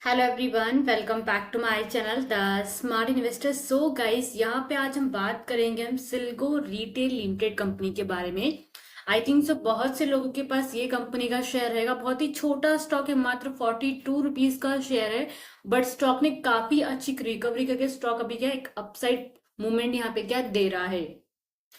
Hello everyone, welcome back to my channel the smart investor. So guys, यहाँ पे आज हम बात करेंगे हम सिल्गो रिटेल लिमिटेड कंपनी के बारे में। आई थिंक सो बहुत से लोगों के पास ये कंपनी का शेयर रहेगा। बहुत ही छोटा स्टॉक है, मात्र 42 रुपीज का शेयर है, बट स्टॉक ने काफी अच्छी रिकवरी करके स्टॉक अभी क्या एक अपसाइड मूवमेंट यहाँ पे क्या दे रहा है।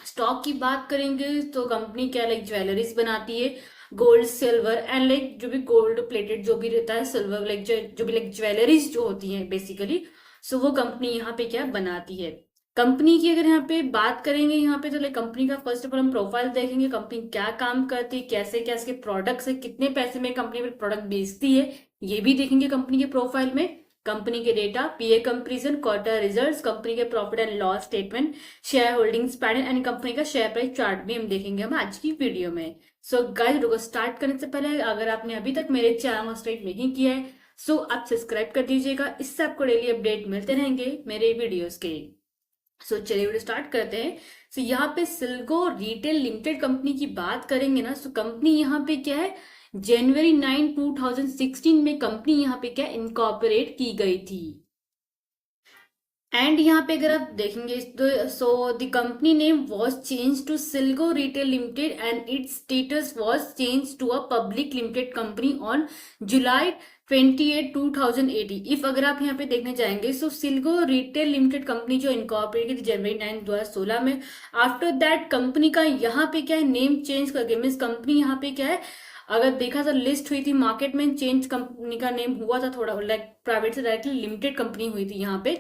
स्टॉक की बात करेंगे तो कंपनी क्या लाइक ज्वेलरीज बनाती है, गोल्ड सिल्वर एंड लाइक जो भी गोल्ड प्लेटेड जो भी रहता है, सिल्वर लाइक जो भी लाइक ज्वेलरीज जो होती हैं बेसिकली। सो वो कंपनी यहाँ पे क्या बनाती है। कंपनी की अगर यहाँ पे बात करेंगे यहाँ पे तो लाइक कंपनी का फर्स्ट ऑफ ऑल हम प्रोफाइल देखेंगे, कंपनी क्या काम करती है, कैसे क्या इसके प्रोडक्ट्स है, कितने पैसे में कंपनी में प्रोडक्ट बेचती है, ये भी देखेंगे कंपनी के प्रोफाइल में। कंपनी के डेटा, पीए कंपेरिजन, क्वार्टर रिजल्ट्स, कंपनी के profit and loss statement, share holdings pattern and company का शेयर प्राइस चार्ट भी हम देखेंगे हम आज की वीडियो में। सो गाइस, वीडियो को स्टार्ट करने से पहले अगर आपने अभी तक मेरे चैनल को सब्सक्राइब नहीं किया है सो आप सब्सक्राइब कर दीजिएगा, इससे आपको डेली अपडेट मिलते रहेंगे मेरे वीडियोस के। सो चलिए वीडियो स्टार्ट करते हैं। सो यहाँ पे सिल्गो रिटेल लिमिटेड कंपनी की बात करेंगे ना, सो कंपनी यहाँ पे क्या है, जनवरी 9 2016 में कंपनी यहाँ पे क्या इनकॉर्पोरेट की गई थी। एंड यहाँ पे अगर आप देखेंगे तो so the company name was change to Silgo retail limited and its status was change to a public limited company on July 28 2018। If अगर आप यहाँ पे देखने जाएंगे so Silgo retail limited company जो इनकॉर्पोरेट की थी जनवरी 9 2016 में। आफ्टर दैट कंपनी का यहाँ पे क्या है नेम चेंज करके मीन्स कंपनी यहाँ पे क्या है, अगर देखा तो लिस्ट हुई थी मार्केट में, चेंज कंपनी का नेम हुआ था थोड़ा लाइक प्राइवेट से डायरेक्टली लिमिटेड कंपनी हुई थी यहाँ पे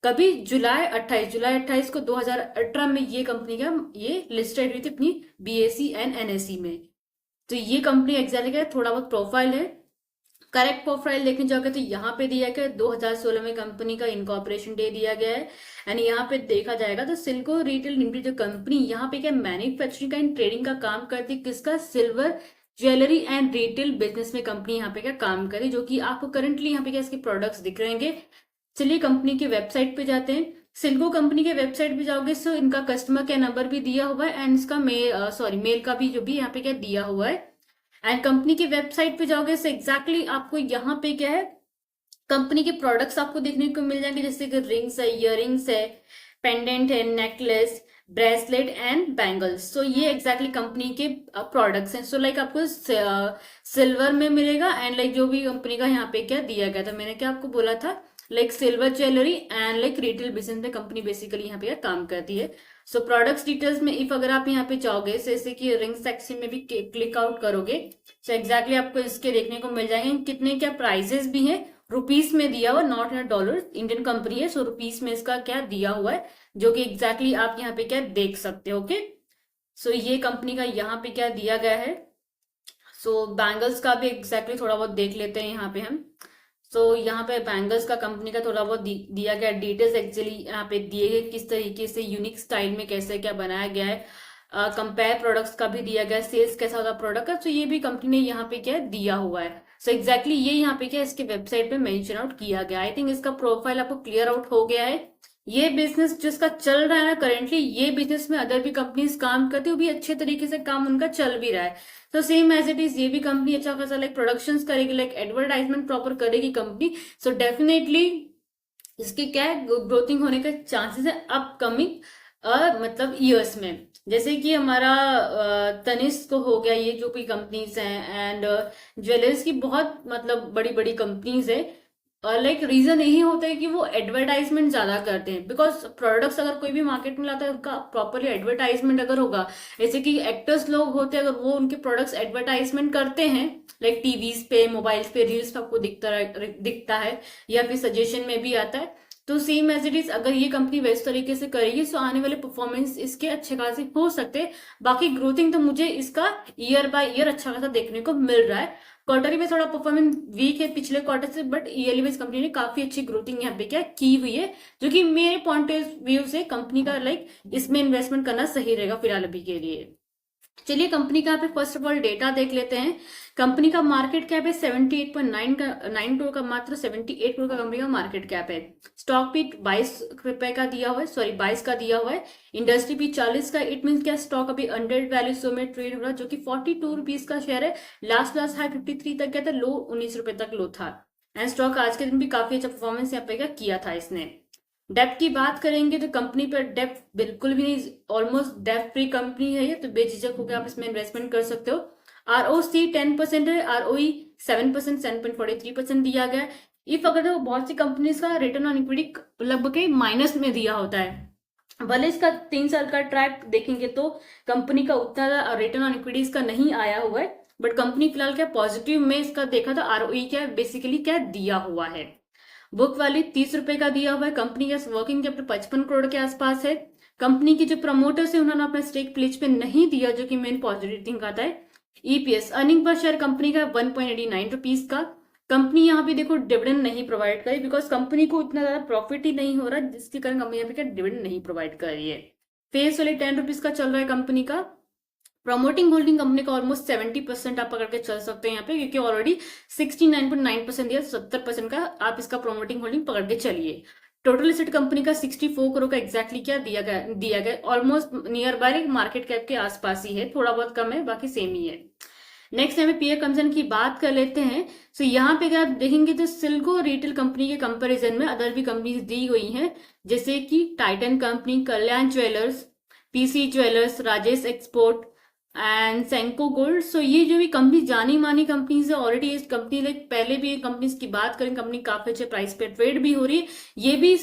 कभी जुलाई 28 को 2018 में ये कंपनी का ये लिस्टेड हुई थी अपनी बीएसई एंड एनएसई में। तो ये कंपनी एग्जैक्टली का थोड़ा बहुत प्रोफाइल है। करेक्ट प्रोफाइल देखने जाओगे तो यहाँ पे दिया गया 2016 में कंपनी का इनकॉर्पोरेशन डे दिया गया है। एंड यहाँ पे देखा जाएगा तो सिल्को रिटेल लिमिटेड जो कंपनी यहाँ पे क्या मैन्युफैक्चरिंग का एंड ट्रेडिंग का काम करती है, किसका, silver jewellery and retail business में कंपनी यहाँ पे क्या काम करे, जो कि आपको करंटली यहाँ पे क्या इसके प्रोडक्ट्स दिख रहे हैं। चलिए कंपनी की वेबसाइट पे जाते हैं। सिल्को कंपनी के वेबसाइट पे जाओगे सो इनका कस्टमर केयर नंबर भी दिया हुआ है एंड इसका मेल का भी जो भी यहाँ पे क्या दिया हुआ है। एंड कंपनी की वेबसाइट पे जाओगे सो एग्जैक्टली आपको यहाँ पे क्या है, कंपनी के प्रोडक्ट्स आपको देखने को मिल जाएंगे, जैसे कि रिंग्स है, इयररिंग्स है, पेंडेंट है, नेकलेस, ब्रेसलेट एंड बैंगल्स। सो ये एग्जैक्टली कंपनी के प्रोडक्ट्स हैं। सो लाइक आपको सिल्वर में मिलेगा एंड लाइक जो भी कंपनी का यहाँ पे क्या दिया गया था, मैंने क्या आपको बोला था, like silver jewellery and like retail business में कंपनी बेसिकली यहाँ पे काम करती है। सो प्रोडक्ट्स डिटेल्स में इफ अगर आप यहाँ पे जाओगे जैसे कि रिंग सेक्शन में भी क्लिक आउट करोगे सो एग्जैक्टली आपको इसके देखने को मिल जाएंगे कितने क्या प्राइजेस भी हैं। रुपीस में दिया हुआ, not in dollar, Indian company है सो रुपीस में इसका क्या दिया हुआ है, जो कि एग्जैक्टली आप यहाँ पे क्या देख सकते हो। ओके, सो ये कंपनी का यहाँ पे क्या दिया गया है। सो बैंगल्स का भी एग्जैक्टली थोड़ा बहुत देख लेते हैं यहाँ पे हम। सो यहाँ पे बैंगल्स का कंपनी का थोड़ा बहुत दिया गया डिटेल्स एक्चुअली यहाँ पे दिए गए, किस तरीके से यूनिक स्टाइल में कैसे क्या बनाया गया है। कंपेयर प्रोडक्ट्स का भी दिया गया है, सेल्स कैसा होता है प्रोडक्ट का, तो ये भी कंपनी ने यहाँ पे क्या दिया हुआ है। सो एग्जैक्टली ये यहाँ पे क्या इसके वेबसाइट पे मेंशन आउट किया गया। आई थिंक इसका प्रोफाइल आपको क्लियर आउट हो गया है। ये बिजनेस जिसका चल रहा है ना करेंटली, ये बिजनेस में अदर भी कंपनीज काम करती है, वो भी अच्छे तरीके से काम उनका चल भी रहा है। तो सेम एज इट इज ये भी कंपनी अच्छा खासा लाइक प्रोडक्शन करेगी, लाइक एडवर्टाइजमेंट प्रॉपर करेगी कंपनी। सो डेफिनेटली इसकी क्या है ग्रोथिंग होने का चांसेस है अपकमिंग मतलब ईयर्स में। जैसे कि हमारा तनिष्क हो गया, ये जो भी कंपनीज हैं एंड ज्वेलर्स की बहुत मतलब बड़ी बड़ी कंपनीज है। लाइक रीजन यही होता है कि वो एडवर्टाइजमेंट ज्यादा करते हैं, बिकॉज प्रोडक्ट्स अगर कोई भी मार्केट में लाता है उनका प्रॉपरली एडवर्टाइजमेंट अगर होगा, जैसे कि एक्टर्स लोग होते हैं अगर वो उनके प्रोडक्ट्स एडवर्टाइजमेंट करते हैं लाइक टीवीज पे, मोबाइल्स पे, रील्स पे आपको दिखता है या फिर सजेशन में भी आता है। तो सेम एज इट इज अगर ये कंपनी वैसे तरीके से करेगी तो आने वाले परफॉर्मेंस इसके अच्छे खासे हो सकते हैं। बाकी ग्रोथिंग तो मुझे इसका ईयर बाय ईयर अच्छा खासा देखने को मिल रहा है। क्वार्टरली में थोड़ा परफॉर्मेंस वीक है पिछले क्वार्टर से, बट ईयरली वाइज कंपनी ने काफी अच्छी ग्रोथिंग यहाँ पे क्या की हुई है, जो कि मेरे पॉइंट ऑफ व्यू से कंपनी का लाइक इसमें इन्वेस्टमेंट करना सही रहेगा फिलहाल अभी के लिए। चलिए कंपनी का पे फर्स्ट ऑफ ऑल डेटा देख लेते हैं। कंपनी का मार्केट कैप है 78.9 का 9 करोड़ का, मात्र 78 करोड़ का कंपनी का मार्केट कैप है। स्टॉक भी 22 रुपए का दिया हुआ है, सॉरी 22 का दिया हुआ है। इंडस्ट्री भी 40 का, इट मीन क्या स्टॉक अभी अंडर वैल्यू सो में ट्रेड हो रहा है, जो कि 42 रुपीज का शेयर है। लास्ट हाई 53 तक गया था, लो 19 रुपए तक लो था। एंड स्टॉक आज के दिन भी काफी अच्छा परफॉर्मेंस यहाँ पे क्या किया था इसने। डेप्थ की बात करेंगे तो कंपनी पर डेप्थ बिल्कुल भी नहीं, ऑलमोस्ट डेप्थ फ्री कंपनी है ये, तो बेझिझक होकर आप इसमें इन्वेस्टमेंट कर सकते हो। ROC 10% है, ROE 7%, 7.43% दिया गया है। इफ अगर तो बहुत सी कंपनीज का रिटर्न ऑन इक्विटी लगभग माइनस में दिया होता है, भले इसका 3 साल का ट्रैक देखेंगे तो कंपनी का उतना रिटर्न ऑन इक्विटीज का नहीं आया हुआ है, बट कंपनी फिलहाल क्या पॉजिटिव में इसका देखा तो ROE क्या बेसिकली क्या दिया हुआ है। बुक वैल्यू 30 रुपए का दिया हुआ है। कंपनी का वर्किंग कैपिटल 55 करोड़ के आसपास है। कंपनी के जो प्रमोटर्स है उन्होंने अपना स्टेक प्लेज पे नहीं दिया, जो कि मेन पॉजिटिव थिंग आता है। EPS earning per share company का 1.89 रुपीज का। कंपनी यहाँ पे देखो डिविडेंड नहीं प्रोवाइड करी, बिकॉज कंपनी को इतना ज्यादा प्रॉफिट ही नहीं हो रहा, जिसके कारण कंपनी यहाँ पे क्या डिविडेंड नहीं प्रोवाइड कर रही है। फेस वैल्यू 10 रुपीज का चल रहा है कंपनी का। प्रमोटिंग होल्डिंग कंपनी का ऑलमोस्ट 70% आप पकड़ के चल सकते हैं यहाँ पे, क्योंकि ऑलरेडी 69.9% दिया, 70% का आप इसका प्रमोटिंग होल्डिंग पकड़ के चलिए। टोटल एसेट कंपनी का 64 करोड़ का एग्जैक्टली क्या दिया गया almost near by market cap के आसपास ही है, थोड़ा बहुत कम है, बाकी सेम ही है। नेक्स्ट हमें पीयर कंजन की बात कर लेते हैं। सो यहाँ पे अगर आप देखेंगे तो सिल्को रिटेल कंपनी के कंपैरिजन में अदर भी कंपनीज दी गई हैं, जैसे कि Titan company, Kalyan jewellers, PC jewellers, Rajesh export and Senco gold. So ये जो भी कंपनी जानी मानी कंपनीज है, ऑलरेडी इस कंपनी लाइक पहले भी कंपनीज की बात करें, कंपनी काफी अच्छे प्राइस पे ट्रेड भी हो रही है। ये भी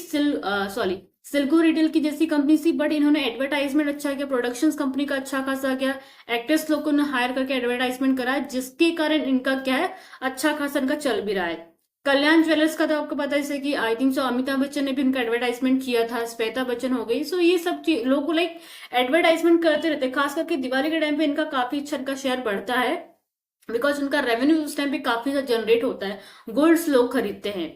सिल्को रिटेल की जैसी कंपनी थी, बट इन्होंने एडवर्टाइजमेंट अच्छा किया, प्रोडक्शंस कंपनी का अच्छा खासा गया, एक्टर्स लोगों ने हायर करके एडवर्टाइजमेंट करा है, जिसके कारण इनका क्या है अच्छा खासा इनका चल भी रहा है। कल्याण ज्वेलर्स का तो आपको पता है, जैसे कि I think so Amitabh Bachchan ने भी उनका एडवर्टाइजमेंट किया था, श्वेता बच्चन हो गई। सो ये सब लोग लाइक एडवर्टाइजमेंट करते रहते हैं, खास करके दिवाली के टाइम पे इनका काफी अच्छा इनका शेयर बढ़ता है, बिकॉज उनका रेवेन्यू उस टाइम पे काफी ज्यादा जनरेट होता है, गुड्स लोग खरीदते हैं।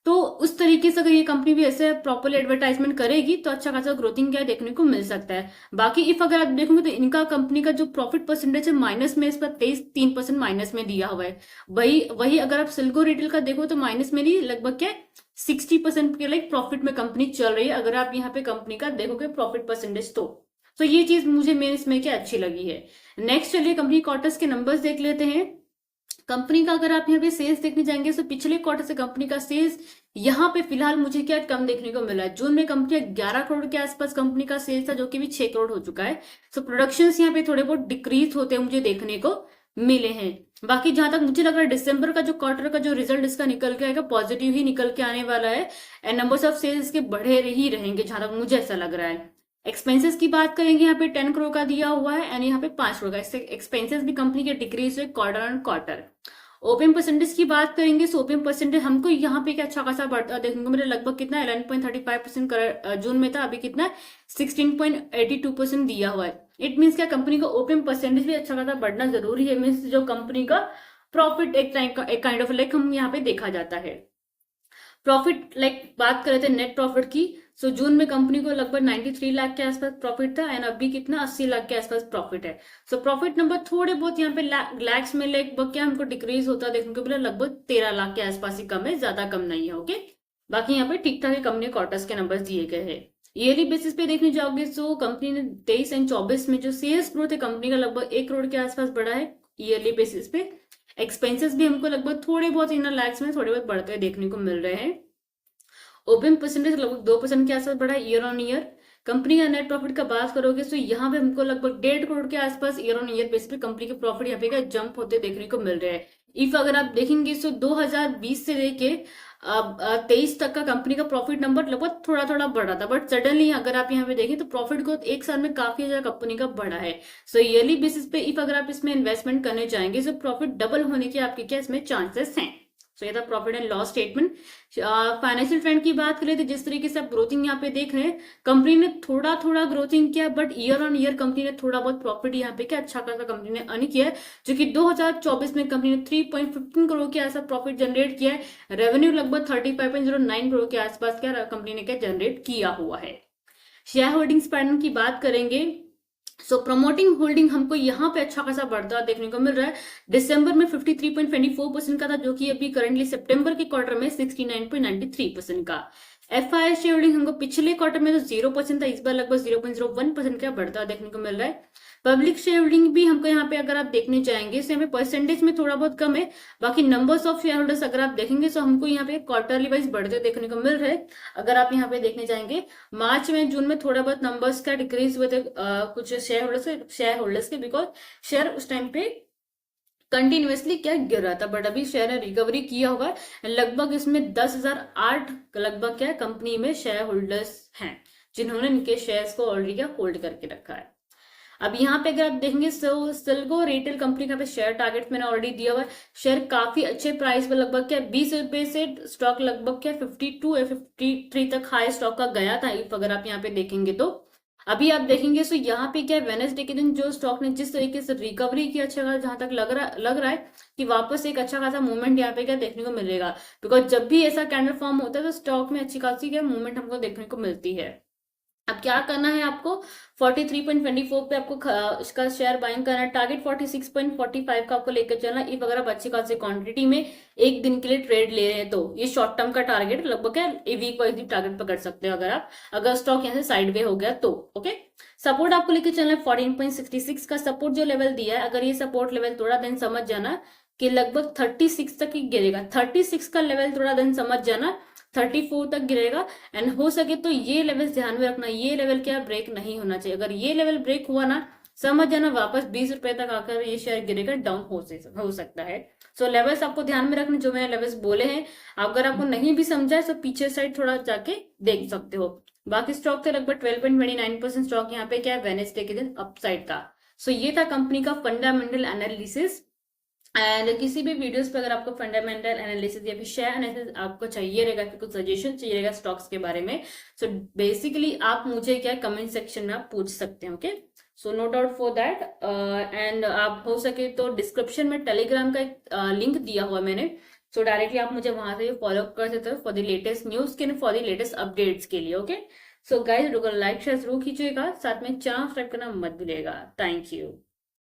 तो उस तरीके से अगर ये कंपनी भी ऐसे प्रॉपरली एडवर्टाइजमेंट करेगी तो अच्छा खासा ग्रोथिंग क्या देखने को मिल सकता है। बाकी इफ अगर आप देखोगे तो इनका कंपनी का जो प्रॉफिट परसेंटेज है माइनस में, इस पर 3% माइनस में दिया हुआ है। वही अगर आप सिल्को रिटेल का देखो तो माइनस में नहीं, लगभग क्या 60% के लाइक प्रॉफिट में कंपनी चल रही है, अगर आप यहाँ पे कंपनी का देखोगे प्रॉफिट परसेंटेज तो ये चीज मुझे मेन इसमें क्या अच्छी लगी है। नेक्स्ट चलिए कंपनी क्वार्टर्स के नंबर्स देख लेते हैं। कंपनी का अगर आप यहाँ पे सेल्स देखने जाएंगे तो पिछले क्वार्टर से कंपनी का सेल्स यहाँ पे फिलहाल मुझे क्या कम देखने को मिला है। जून में कंपनी 11 करोड़ के आसपास कंपनी का सेल्स था, जो कि भी 6 करोड़ हो चुका है। सो प्रोडक्शंस यहाँ पे थोड़े बहुत डिक्रीज होते हैं मुझे देखने को मिले हैं। बाकी जहां तक मुझे लग रहा है दिसंबर का जो क्वार्टर का जो रिजल्ट इसका निकल के आएगा पॉजिटिव ही निकल के आने वाला है, एंड नंबर्स ऑफ सेल्स के बढ़े ही रहेंगे, जहां तक मुझे ऐसा लग रहा है। एक्सपेंसेस की बात करेंगे, यहाँ पे 10 करोड़ का दिया हुआ है एंड यहाँ पे 5 करोड़ का। इससे एक्सपेंसेस भी कंपनी के डिक्रीज हुए quarter on quarter. OPM percentage की बात करेंगे, सो ओपीएम परसेंटेज हमको यहाँ पे क्या अच्छा खासा बढ़ता देखने को मिला, लगभग कितना 11.35% जून में था, अभी कितना 16.82% दिया हुआ है। इट मीन्स क्या कंपनी का ओपीएम परसेंटेज भी अच्छा खासा बढ़ना जरूरी है, मीन्स जो कंपनी का प्रॉफिट एक काइंड ऑफ लाइक हम यहाँ पे देखा जाता है। प्रॉफिट लाइक बात कर रहे थे नेट प्रॉफिट की, सो जून में कंपनी को लगभग 93 लाख के आसपास प्रॉफिट था एंड अभी कितना 80 लाख के आसपास प्रॉफिट है। सो प्रॉफिट नंबर थोड़े बहुत यहाँ पे लैक्स में लगभग क्या हमको डिक्रीज होता देखने को मिला, लगभग 13 लाख के आसपास ही कम है, ज्यादा कम नहीं है। ओके, बाकी यहाँ पे ठीक ठाक कंपनी क्वार्टर्स के नंबर दिए गए हैं। ईयरली बेसिस पे देखने जाओगे तो कंपनी ने 23 एंड 24 में जो सेल्स ग्रोथ है कंपनी का लगभग 1 करोड़ के आसपास बढ़ा है ईयरली बेसिस पे। एक्सपेंसेस भी हमको लगभग थोड़े बहुत इन लैक्स में थोड़े बहुत बढ़ते देखने को मिल रहे हैं। ओपीएम परसेंटेज लगभग 2% के आसपास बढ़ा ईयर ऑन ईयर। कंपनी का नेट प्रॉफिट का बात करोगे तो यहाँ पे हमको लगभग 1.5 करोड़ के आसपास ईयर ऑन ईयर बेस पे कंपनी के प्रॉफिट यहाँ पे जंप होते देखने को मिल रहे हैं। इफ अगर आप देखेंगे तो 2020 से लेके 23 तक का कंपनी का प्रॉफिट नंबर लगभग थोड़ा थोड़ा बढ़ा था, बट सडनली अगर आप यहाँ पे देखें तो प्रॉफिट ग्रोथ एक साल में काफी ज्यादा कंपनी का बढ़ा है। सो ईयरली बेसिस पे इफ अगर आप इसमें इन्वेस्टमेंट करने जाएंगे तो प्रॉफिट डबल होने के आपके क्या इसमें चांसेस हैं। सो ये था profit and loss statement. Financial trend की बात करें तो जिस तरीके से आप ग्रोथिंग यहाँ पे देख रहे हैं, कंपनी ने थोड़ा थोड़ा ग्रोथिंग किया, but year on year company ने थोड़ा बहुत प्रॉफिट यहाँ पे क्या अच्छा खासा कंपनी ने अर्न किया है, जो कि 2024 में कंपनी ने 3.15 करोड़ के आसपास प्रॉफिट जनरेट किया है। रेवेन्यू लगभग 35.09 करोड़ के आसपास क्या कंपनी ने क्या जनरेट किया हुआ है। शेयर होल्डिंग्स पैटर्न की बात करेंगे, सो प्रमोटिंग होल्डिंग हमको यहाँ पे अच्छा खासा बढ़ता देखने को मिल रहा है। दिसंबर में 53.24% का था, जो कि अभी करंटली सितंबर के क्वार्टर में 69.93% का। FII शेयर होल्डिंग हमको पिछले क्वार्टर में तो 0% था, इस बार लगभग 0.01% का बढ़ता देखने को मिल रहा है। पब्लिक शेयर होल्डिंग भी हमको यहाँ पे अगर आप देखने जाएंगे इसमें हमें परसेंटेज में थोड़ा बहुत कम है, बाकी नंबर्स ऑफ शेयर होल्डर्स अगर आप देखेंगे तो हमको यहाँ पे क्वार्टरली वाइज बढ़ते देखने को मिल रहे हैं। अगर आप यहाँ पे देखने जाएंगे मार्च में जून में थोड़ा बहुत नंबर्स का डिक्रीज हुए थे कुछ शेयर होल्डर्स के, बिकॉज शेयर उस टाइम पे कंटिन्यूसली क्या गिर रहा था, बट अभी शेयर ने रिकवरी किया हुआ है। लगभग इसमें 10,008 लगभग क्या कंपनी में शेयर होल्डर्स हैं जिन्होंने इनके शेयर्स को ऑलरेडी क्या होल्ड करके रखा है। अब यहाँ पे अगर आप देखेंगे सिल्गो रिटेल कंपनी का पे शेयर टारगेट मैंने ऑलरेडी दिया हुआ है। शेयर काफी अच्छे प्राइस पे लगभग क्या 20 रुपए से स्टॉक लगभग क्या 52 या 53 तक हाई स्टॉक का गया था, इफ अगर आप यहाँ पे देखेंगे तो। अभी आप देखेंगे तो यहाँ पे क्या वेडनेसडे के दिन जो स्टॉक ने जिस तरीके से रिकवरी की, अच्छा खासा जहां तक लग रहा है कि वापस एक अच्छा खासा मूवमेंट यहाँ पे क्या देखने को मिलेगा, बिकॉज जब भी ऐसा कैंडल फॉर्म होता है तो स्टॉक में अच्छी खासी क्या मूवमेंट हमको देखने को मिलती है। अब क्या करना है आपको 43.24 पे आपको इसका शेयर बाइंग करना है। टारगेट 46.45 का आपको लेकर चलना। इफ अगर आप अच्छी खासी क्वांटिटी में एक दिन के लिए ट्रेड ले रहे हैं तो ये शॉर्ट टर्म का टारगेट लगभग क्या वीक वाइज भी टारगेट पकड़ सकते हो अगर स्टॉक यहाँ से साइड वे हो गया तो। ओके, सपोर्ट आपको लेकर चलना है 14.66 का सपोर्ट जो लेवल दिया है, अगर ये सपोर्ट लेवल थोड़ा दिन समझ जाना कि लगभग 36 तक ही गिरेगा। 36 का लेवल थोड़ा दिन समझ जाना 34 तक गिरेगा, एंड हो सके तो ये लेवल ध्यान में रखना, ये लेवल क्या ब्रेक नहीं होना चाहिए। अगर ये लेवल ब्रेक हुआ ना समझ जाना वापस 20 रुपए तक आकर ये शेयर गिरेगा, डाउन हो सकता है। सो लेवल्स आपको ध्यान में रखने जो मैंने लेवल्स बोले हैं, अगर आपको नहीं भी समझा है तो पीछे साइड थोड़ा जाके देख सकते हो। बाकी स्टॉक थे लगभग 12.29% स्टॉक यहाँ पे क्या है वेडनेसडे के दिन अपसाइड था। सो ये था कंपनी का फंडामेंटल एनालिसिस। एंड किसी भी वीडियोस पे अगर आपको फंडामेंटल एनालिसिस या फिर शेयर एनालिसिस आपको चाहिए रहेगा, फिर कुछ सजेशन चाहिए रहेगा स्टॉक्स के बारे में, सो बेसिकली आप मुझे क्या कमेंट सेक्शन में आप पूछ सकते हैं। Okay, so no doubt for that. And आप हो सके तो डिस्क्रिप्शन में टेलीग्राम का एक लिंक दिया हुआ मैंने, सो डायरेक्टली आप मुझे वहां से फॉलो कर सकते हो फॉर द लेटेस्ट न्यूज के, फॉर द लेटेस्ट अपडेट्स के लिए। Okay, so guys like share जरूर कीजिएगा, साथ में चैनल सब्सक्राइब करना मत भूलिएगा। Thank you.